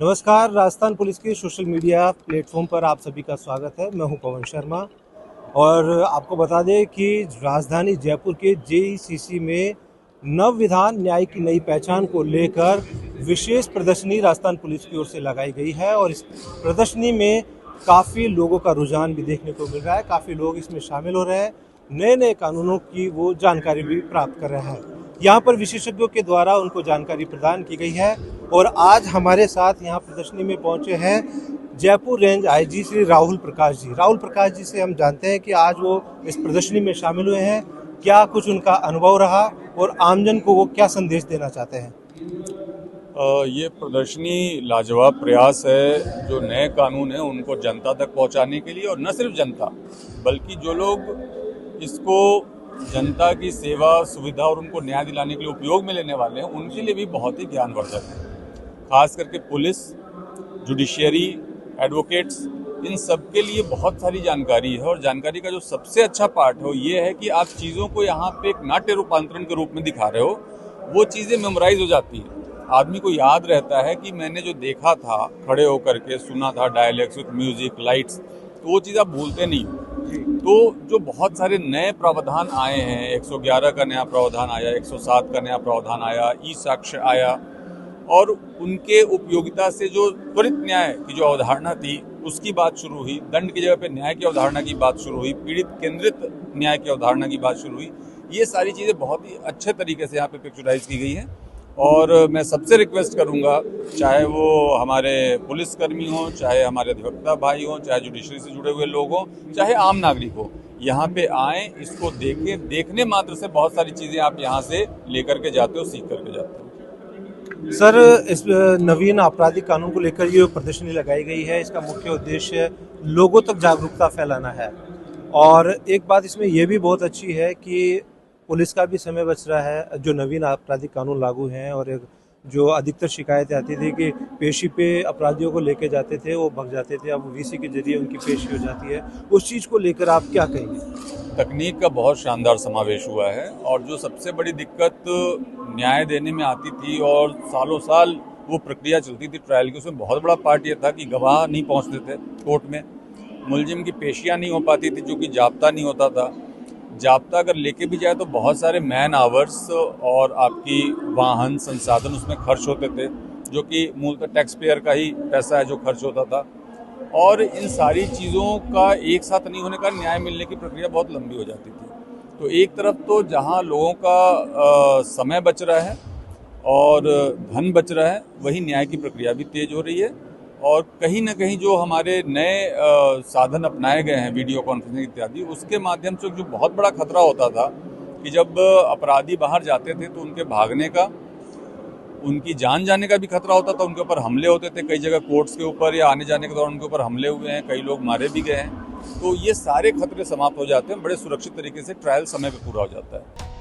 नमस्कार, राजस्थान पुलिस के social media platform पर आप सभी का स्वागत है। मैं हूं पवन शर्मा और आपको बता दें कि राजधानी जयपुर के जेईसीसी में नव विधान न्याय की नई पहचान को लेकर विशेष प्रदर्शनी राजस्थान पुलिस की ओर से लगाई गई है और इस प्रदर्शनी में काफ़ी लोगों का रुझान भी देखने को मिल रहा है। काफ़ी लोग इसमें शामिल हो रहे हैं, नए नए कानूनों की वो जानकारी भी प्राप्त कर रहे हैं। यहाँ पर विशेषज्ञों के द्वारा उनको जानकारी प्रदान की गई है और आज हमारे साथ यहाँ प्रदर्शनी में पहुंचे हैं जयपुर रेंज आईजी श्री राहुल प्रकाश जी। राहुल प्रकाश जी से हम जानते हैं कि आज वो इस प्रदर्शनी में शामिल हुए हैं, क्या कुछ उनका अनुभव रहा और आमजन को वो क्या संदेश देना चाहते हैं। ये प्रदर्शनी लाजवाब प्रयास है जो नए कानून है उनको जनता तक पहुंचाने के लिए, और न सिर्फ जनता बल्कि जो लोग इसको जनता की सेवा सुविधा और उनको न्याय दिलाने के लिए उपयोग में लेने वाले हैं उनके लिए भी बहुत ही ज्ञानवर्धक है। खास करके पुलिस, जुडिशियरी, एडवोकेट्स, इन सब के लिए बहुत सारी जानकारी है। और जानकारी का जो सबसे अच्छा पार्ट है वो ये है कि आप चीज़ों को यहाँ पे एक नाट्य रूपांतरण के रूप में दिखा रहे हो, वो चीज़ें मेमोराइज हो जाती हैं। आदमी को याद रहता है कि मैंने जो देखा था, खड़े होकर के सुना था, डायलॉग्स विद म्यूजिक, लाइट्स, तो वो चीज़ आप भूलते नहीं हो। तो जो बहुत सारे नए प्रावधान आए हैं, 111 का नया प्रावधान आया, 107 का नया प्रावधान आया, ई साक्ष्य आया, और उनके उपयोगिता से जो त्वरित न्याय की जो अवधारणा थी उसकी बात शुरू हुई, दंड की जगह पे न्याय की अवधारणा की बात शुरू हुई, पीड़ित केंद्रित न्याय की अवधारणा की बात शुरू हुई। ये सारी चीज़ें बहुत ही अच्छे तरीके से यहाँ पे पिक्चराइज की गई हैं। और मैं सबसे रिक्वेस्ट करूंगा, चाहे वो हमारे पुलिसकर्मी हों, चाहे हमारे अधिवक्ता भाई हों, चाहे जुडिशरी से जुड़े हुए लोग हों, चाहे आम नागरिक हो, यहाँ पे आएँ, इसको देखें। देखने मात्र से बहुत सारी चीज़ें आप यहाँ से लेकर के जाते हो, सीख करके जाते हो। सर, इस नवीन आपराधिक कानून को लेकर ये प्रदर्शनी लगाई गई है, इसका मुख्य उद्देश्य लोगों तक जागरूकता फैलाना है। और एक बात इसमें यह भी बहुत अच्छी है कि पुलिस का भी समय बच रहा है। जो नवीन आपराधिक कानून लागू हैं और एक जो अधिकतर शिकायतें आती थी कि पेशी पे अपराधियों को लेके जाते थे, वो भग जाते थे, अब वीसी के जरिए उनकी पेशी हो जाती है। उस चीज़ को लेकर आप क्या कहेंगे। तकनीक का बहुत शानदार समावेश हुआ है, और जो सबसे बड़ी दिक्कत न्याय देने में आती थी और सालों साल वो प्रक्रिया चलती थी ट्रायल की, उसमें बहुत बड़ा पार्ट ये था कि गवाह नहीं पहुंचते थे कोर्ट में, मुलजिम की पेशियां नहीं हो पाती थी क्योंकि जाब्ता नहीं होता था। जाब्ता अगर लेके भी जाए तो बहुत सारे मैन आवर्स और आपकी वाहन संसाधन उसमें खर्च होते थे, जो कि मूलतः टैक्स पेयर का ही पैसा है जो खर्च होता था। और इन सारी चीज़ों का एक साथ नहीं होने का न्याय मिलने की प्रक्रिया बहुत लंबी हो जाती थी। तो एक तरफ तो जहां लोगों का समय बच रहा है और धन बच रहा है, वही न्याय की प्रक्रिया भी तेज हो रही है। और कहीं ना कहीं जो हमारे नए साधन अपनाए गए हैं, वीडियो कॉन्फ्रेंसिंग इत्यादि, उसके माध्यम से जो बहुत बड़ा खतरा होता था कि जब अपराधी बाहर जाते थे तो उनके भागने का, उनकी जान जाने का भी खतरा होता था, उनके ऊपर हमले होते थे। कई जगह कोर्ट्स के ऊपर या आने जाने के दौरान उनके ऊपर हमले हुए हैं, कई लोग मारे भी गए हैं। तो ये सारे खतरे समाप्त हो जाते हैं, बड़े सुरक्षित तरीके से ट्रायल समय पे पूरा हो जाता है।